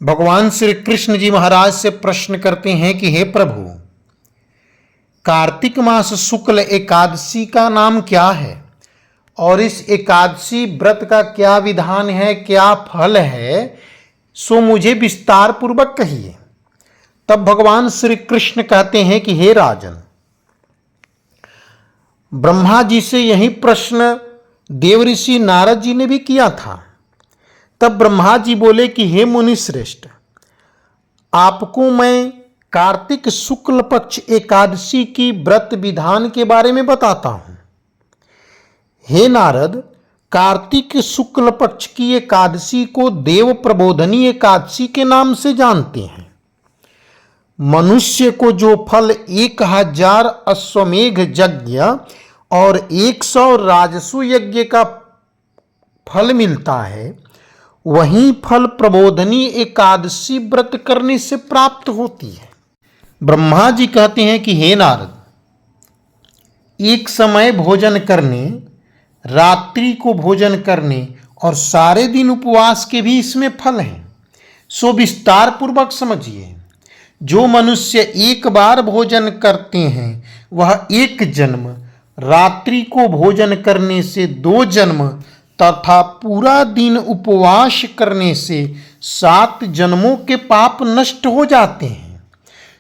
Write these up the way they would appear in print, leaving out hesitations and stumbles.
भगवान श्री कृष्ण जी महाराज से प्रश्न करते हैं कि हे प्रभु, कार्तिक मास शुक्ल एकादशी का नाम क्या है और इस एकादशी व्रत का क्या विधान है, क्या फल है, सो मुझे विस्तार पूर्वक कहिए। तब भगवान श्री कृष्ण कहते हैं कि हे राजन, ब्रह्मा जी से यही प्रश्न देवऋषि नारद जी ने भी किया था। तब ब्रह्मा जी बोले कि हे मुनि श्रेष्ठ, आपको मैं कार्तिक शुक्ल पक्ष एकादशी की व्रत विधान के बारे में बताता हूं। हे नारद, कार्तिक शुक्ल पक्ष की एकादशी को देव प्रबोधनी एकादशी के नाम से जानते हैं। मनुष्य को जो फल 1000 अश्वमेघ यज्ञ और 100 राजसु यज्ञ का फल मिलता है, वही फल प्रबोधनी एकादशी व्रत करने से प्राप्त होती है। ब्रह्मा जी कहते हैं कि हे नारद, एक समय भोजन करने, रात्रि को भोजन करने और सारे दिन उपवास के भी इसमें फल हैं, सो विस्तार पूर्वक समझिए। जो मनुष्य एक बार भोजन करते हैं वह 1 जन्म, रात्रि को भोजन करने से 2 जन्म तथा पूरा दिन उपवास करने से 7 जन्मों के पाप नष्ट हो जाते हैं।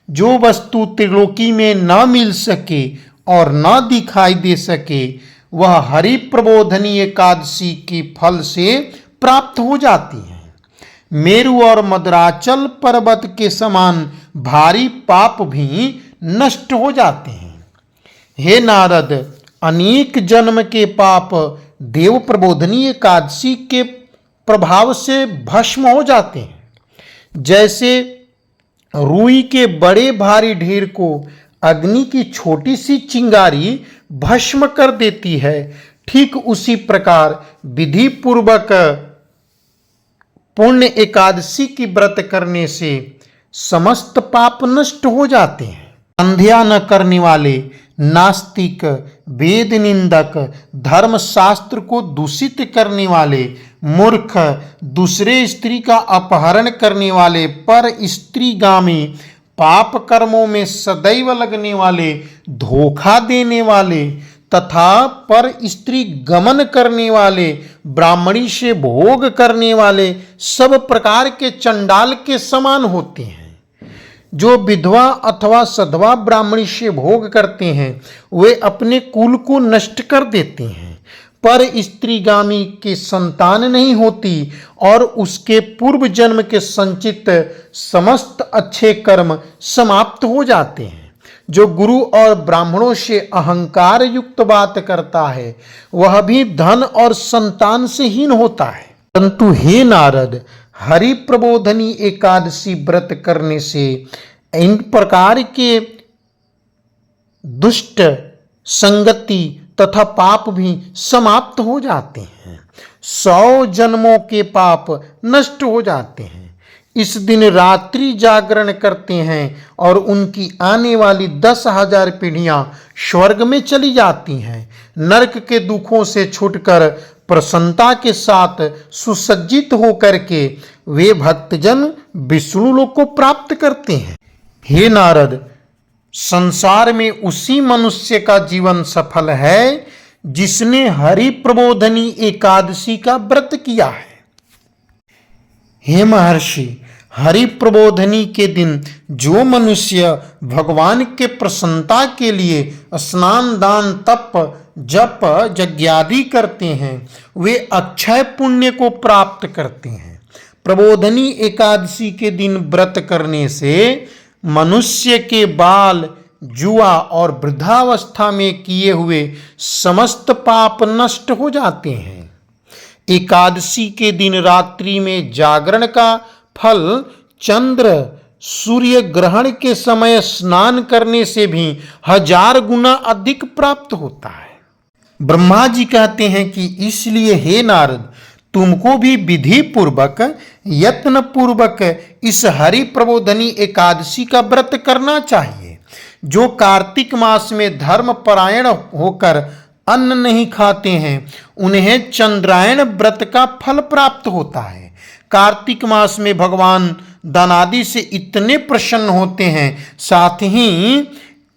जो वस्तु त्रिलोकी में न मिल सके और न दिखाई दे सके, वह हरि प्रबोधनी एकादशी के फल से प्राप्त हो जाती है। मेरु और मद्राचल पर्वत के समान भारी पाप भी नष्ट हो जाते हैं। हे नारद, अनेक जन्म के पाप देव प्रबोधनी एकादशी के प्रभाव से भस्म हो जाते हैं। जैसे रुई के बड़े भारी ढेर को अग्नि की छोटी सी चिंगारी भस्म कर देती है, ठीक उसी प्रकार विधि पूर्वक पुण्य एकादशी की व्रत करने से समस्त पाप नष्ट हो जाते हैं। संध्या न करने वाले, नास्तिक, वेद निंदक, धर्म शास्त्र को दूषित करने वाले, मूर्ख, दूसरे स्त्री का अपहरण करने वाले, पर स्त्रीगामी, पाप कर्मों में सदैव लगने वाले, धोखा देने वाले तथा पर स्त्री गमन करने वाले, ब्राह्मणी से भोग करने वाले सब प्रकार के चंडाल के समान होते हैं। जो विधवा अथवा सधवा ब्राह्मणी से भोग करते हैं वे अपने कुल को नष्ट कर देते हैं। पर स्त्रीगामी की संतान नहीं होती और उसके पूर्व जन्म के संचित समस्त अच्छे कर्म समाप्त हो जाते हैं। जो गुरु और ब्राह्मणों से अहंकार युक्त बात करता है वह भी धन और संतान से हीन होता है। परंतु हे नारद, हरि प्रबोधनी एकादशी व्रत करने से इन प्रकार के दुष्ट संगति तथा पाप भी समाप्त हो जाते हैं। 100 जन्मों के पाप नष्ट हो जाते हैं। इस दिन रात्रि जागरण करते हैं और उनकी आने वाली 10,000 पीढ़ियां स्वर्ग में चली जाती हैं। नरक के दुखों से छूटकर प्रसन्नता के साथ सुसज्जित होकर के वे भक्तजन विष्णु लोक को प्राप्त करते हैं। हे नारद, संसार में उसी मनुष्य का जीवन सफल है जिसने हरि प्रबोधनी एकादशी का व्रत किया है। हे महर्षि, हरि प्रबोधनी के दिन जो मनुष्य भगवान के प्रसन्नता के लिए स्नान, दान, तप, जप, यज्ञादि करते हैं वे अक्षय पुण्य को प्राप्त करते हैं। प्रबोधनी एकादशी के दिन व्रत करने से मनुष्य के बाल, जुआ और वृद्धावस्था में किए हुए समस्त पाप नष्ट हो जाते हैं। एकादशी के दिन रात्रि में जागरण का फल चंद्र सूर्य ग्रहण के समय स्नान करने से भी 1000 गुना अधिक प्राप्त होता है। ब्रह्मा जी कहते हैं कि इसलिए हे नारद, तुमको भी विधि पूर्वक, यत्न पूर्वक इस हरि प्रबोधनी एकादशी का व्रत करना चाहिए। जो कार्तिक मास में धर्म परायण होकर अन्न नहीं खाते हैं उन्हें चंद्रायण व्रत का फल प्राप्त होता है। कार्तिक मास में भगवान दान आदि से इतने प्रसन्न होते हैं। साथ ही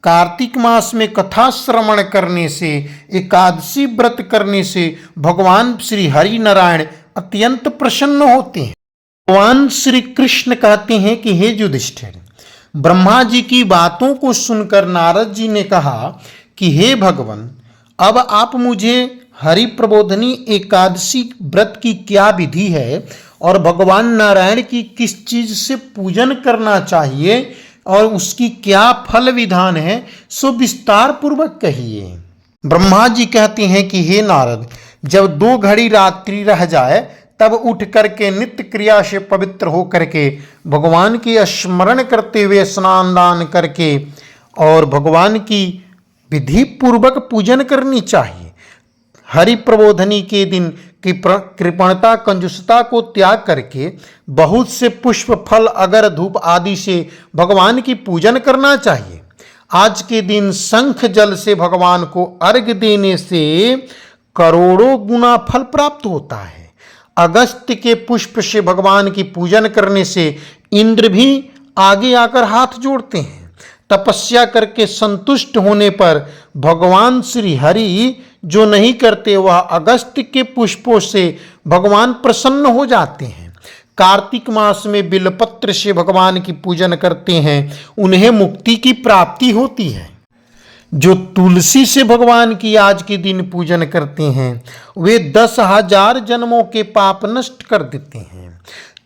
कार्तिक मास में कथा श्रवण करने से, एकादशी व्रत करने से भगवान श्री हरि नारायण अत्यंत प्रसन्न होते हैं। भगवान श्री कृष्ण कहते हैं कि हे युधिष्ठिर, ब्रह्मा जी की बातों को सुनकर नारद जी ने कहा कि हे भगवान, अब आप मुझे हरि प्रबोधनी एकादशी व्रत की क्या विधि है और भगवान नारायण की किस चीज से पूजन करना चाहिए और उसकी क्या फल विधान है, सो विस्तार पूर्वक कहिए। ब्रह्मा जी कहते हैं कि हे नारद, जब 2 घड़ी रात्रि रह जाए तब उठ करके नित्य क्रिया से पवित्र हो करके भगवान की स्मरण करते हुए स्नान दान करके और भगवान की विधि पूर्वक पूजन करनी चाहिए। हरि प्रबोधनी के दिन की कृपणता कंजूसता को त्याग करके बहुत से पुष्प फल अगर धूप आदि से भगवान की पूजन करना चाहिए। आज के दिन शंख जल से भगवान को अर्घ्य देने से करोड़ों गुना फल प्राप्त होता है। अगस्त्य के पुष्प से भगवान की पूजन करने से इंद्र भी आगे आकर हाथ जोड़ते हैं। तपस्या करके संतुष्ट होने पर भगवान श्री हरि जो नहीं करते, वह अगस्त्य के पुष्पों से भगवान प्रसन्न हो जाते हैं। कार्तिक मास में बिलपत्र से भगवान की पूजन करते हैं, उन्हें मुक्ति की प्राप्ति होती है। जो तुलसी से भगवान की आज के दिन पूजन करते हैं, वे 10,000 जन्मों के पाप नष्ट कर देते हैं।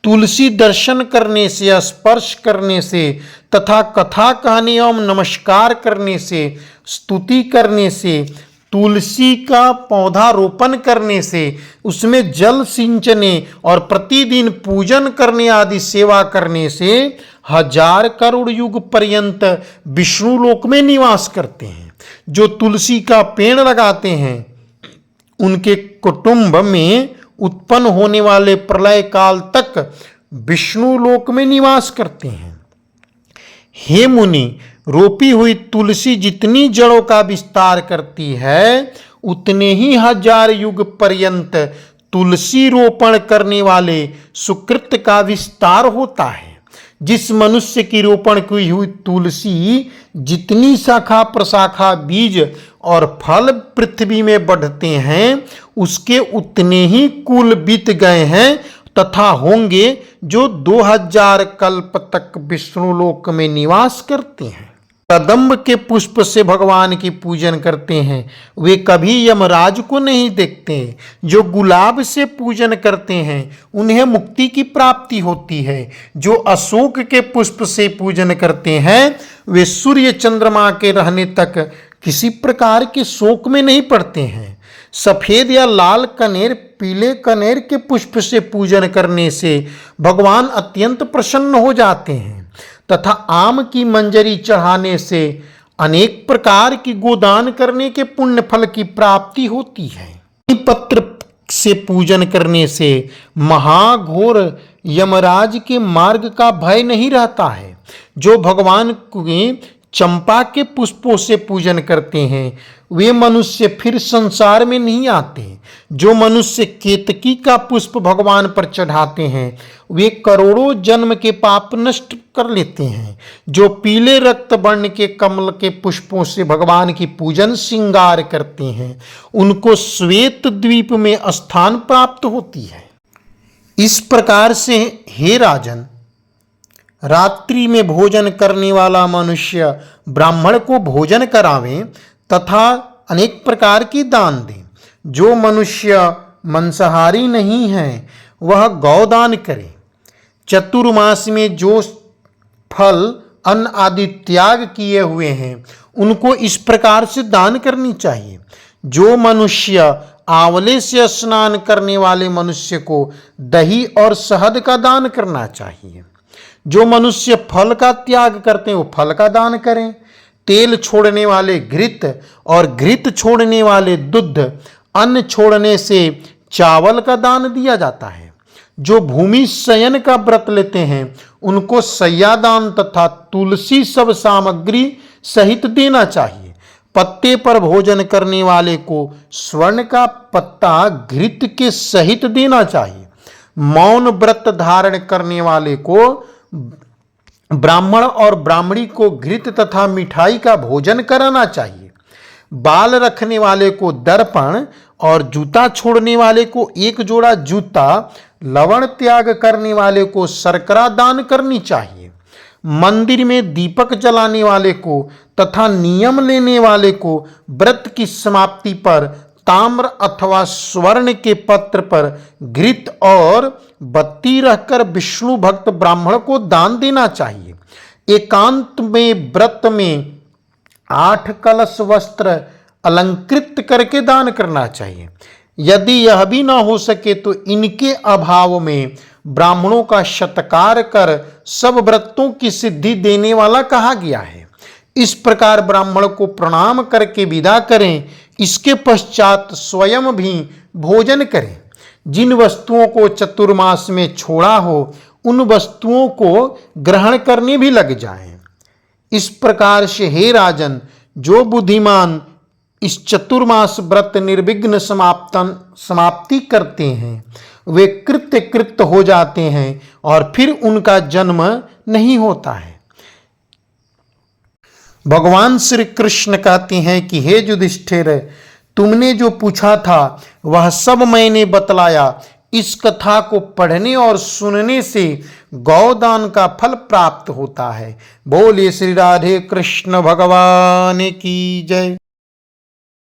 तुलसी दर्शन करने से, स्पर्श करने से तथा कथा कहने एवं नमस्कार करने से, स्तुति करने से, तुलसी का पौधा रोपण करने से, उसमें जल सिंचने और प्रतिदिन पूजन करने आदि सेवा करने से 1000 करोड़ युग पर्यंत विष्णु लोक में निवास करते हैं। जो तुलसी का पेड़ लगाते हैं, उनके कुटुंब में उत्पन्न होने वाले प्रलय काल तक विष्णु लोक में निवास करते हैं। हे मुनि, रोपी हुई तुलसी जितनी जड़ों का विस्तार करती है, उतने ही 1000 युग पर्यंत तुलसी रोपण करने वाले सुकृत का विस्तार होता है। जिस मनुष्य की रोपण की हुई तुलसी जितनी शाखा प्रशाखा बीज और फल पृथ्वी में बढ़ते हैं, उसके उतने ही कुल बीत गए हैं तथा होंगे जो 2000 कल्प तक विष्णु लोक में निवास करते हैं। कदम्ब के पुष्प से भगवान की पूजन करते हैं, वे कभी यमराज को नहीं देखते। जो गुलाब से पूजन करते हैं, उन्हें मुक्ति की प्राप्ति होती है। जो अशोक के पुष्प से पूजन करते हैं, वे सूर्य चंद्रमा के रहने तक किसी प्रकार के शोक में नहीं पड़ते हैं। सफेद या लाल कनेर, पीले कनेर के पुष्प से पूजन करने से भगवान अत्यंत प्रसन्न हो जाते हैं तथा आम की मंजरी चढ़ाने से अनेक प्रकार की गोदान करने के पुण्य फल की प्राप्ति होती है। पत्र से पूजन करने से महाघोर यमराज के मार्ग का भय नहीं रहता है। जो भगवान के चंपा के पुष्पों से पूजन करते हैं, वे मनुष्य फिर संसार में नहीं आते। जो मनुष्य केतकी का पुष्प भगवान पर चढ़ाते हैं, वे करोड़ों जन्म के पाप नष्ट कर लेते हैं। जो पीले रक्त वर्ण के कमल के पुष्पों से भगवान की पूजन श्रृंगार करते हैं, उनको श्वेत द्वीप में स्थान प्राप्त होती है। इस प्रकार से हे राजन, रात्रि में भोजन करने वाला मनुष्य ब्राह्मण को भोजन करावे तथा अनेक प्रकार की दान दे। जो मनुष्य मांसाहारी नहीं है, वह गौदान करे। चतुर्मास में जो फल अन्न आदि त्याग किए हुए हैं, उनको इस प्रकार से दान करनी चाहिए। जो मनुष्य आंवले से स्नान करने वाले मनुष्य को दही और शहद का दान करना चाहिए। जो मनुष्य फल का त्याग करते हैं, वो फल का दान करें। तेल छोड़ने वाले घृत और घृत छोड़ने वाले दुग्ध, अन्न छोड़ने से चावल का दान दिया जाता है। जो भूमि शयन का व्रत लेते हैं, उनको शय्यादान तथा तुलसी सब सामग्री सहित देना चाहिए। पत्ते पर भोजन करने वाले को स्वर्ण का पत्ता घृत के सहित देना चाहिए। मौन व्रत धारण करने वाले को ब्राह्मण और ब्राह्मणी को घृत तथा मिठाई का भोजन कराना चाहिए। बाल रखने वाले को दर्पण और जूता छोड़ने वाले को एक जोड़ा जूता, लवण त्याग करने वाले को शर्करा दान करनी चाहिए। मंदिर में दीपक जलाने वाले को तथा नियम लेने वाले को व्रत की समाप्ति पर ताम्र अथवा स्वर्ण के पत्र पर घृत और बत्ती रखकर विष्णु भक्त ब्राह्मण को दान देना चाहिए। एकांत में व्रत में 8 कलश वस्त्र अलंकृत करके दान करना चाहिए। यदि यह भी ना हो सके तो इनके अभाव में ब्राह्मणों का सत्कार कर सब व्रतों की सिद्धि देने वाला कहा गया है। इस प्रकार ब्राह्मण को प्रणाम करके विदा करें। इसके पश्चात स्वयं भी भोजन करें। जिन वस्तुओं को चतुर्मास में छोड़ा हो उन वस्तुओं को ग्रहण करने भी लग जाएं। इस प्रकार से हे राजन, जो बुद्धिमान इस चतुर्मास व्रत निर्विघ्न समाप्ति करते हैं वे कृत्य हो जाते हैं और फिर उनका जन्म नहीं होता है। भगवान श्री कृष्ण कहते हैं कि हे युधिष्ठिर, तुमने जो पूछा था वह सब मैंने बतलाया। इस कथा को पढ़ने और सुनने से गौदान का फल प्राप्त होता है। बोलिए श्री राधे कृष्ण भगवान की जय।